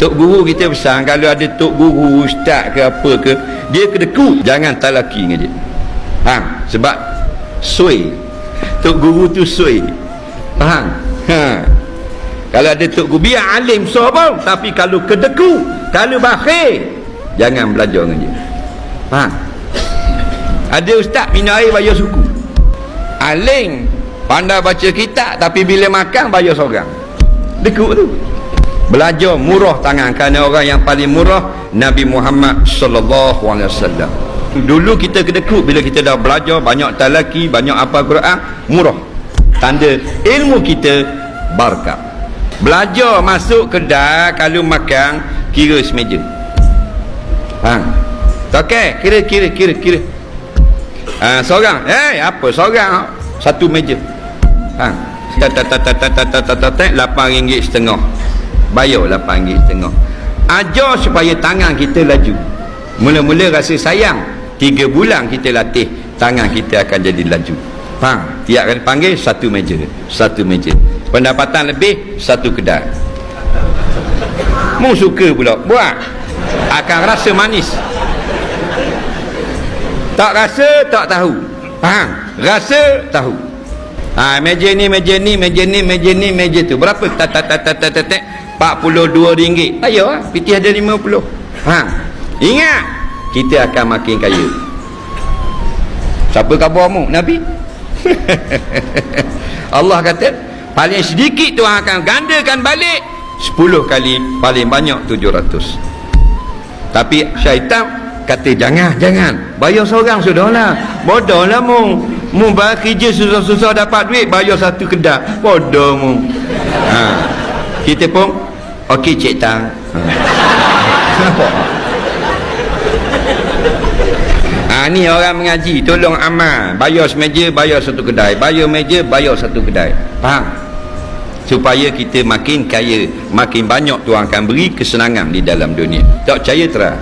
Tok guru kita pesan, kalau ada tok guru, ustaz ke apa ke, dia kedekut, jangan talaki dengan dia. Sebab sui. Tok guru tu sui. Faham? Kalau ada tok guru, biar alim sobat, tapi kalau kedekut, kalau bakhil, jangan belajar dengan dia. Faham? Ada ustaz minum air bayar suku. Alim pandai baca kitab, tapi bila makan bayar seorang. Dekut tu. Belajar murah tangan, kerana orang yang paling murah Nabi Muhammad sallallahu alaihi wasallam. Dulu kita kedekut, bila kita dah belajar banyak talaki, banyak apa Quran, murah. Tanda ilmu kita barakah. Belajar masuk kedai, kalau makan kira semeja. Okey, kira. Seorang, apa seorang? Satu meja. RM8.5. Bayar RM8.5. Ajar supaya tangan kita laju. Mula-mula rasa sayang, 3 bulan kita latih, tangan kita akan jadi laju. Tiap kali panggil satu meja. Pendapatan lebih, satu kedai. Mu suka pula buat, akan rasa manis. Tak rasa tak tahu. Rasa tahu. Meja ni, meja tu. Berapa? RM42. Ayo, pitih ada 50. Ingat, kita akan makin kaya. Siapa khabarmu? Nabi. Allah kata, paling sedikit Tuhan akan gandakan balik 10 kali, paling banyak 700. Tapi syaitan kata jangan, bayar seorang sudahlah. Bodohlah mu bayar kerja susah-susah dapat duit, bayar satu kedai. Bodoh mu. Kita pun okey cik tang. Nampak? Ni orang mengaji, tolong amal, bayar semeja, bayar satu kedai, bayar meja, bayar satu kedai. Faham? Supaya kita makin kaya, makin banyak Tuhan akan beri kesenangan di dalam dunia. Tak percaya terang.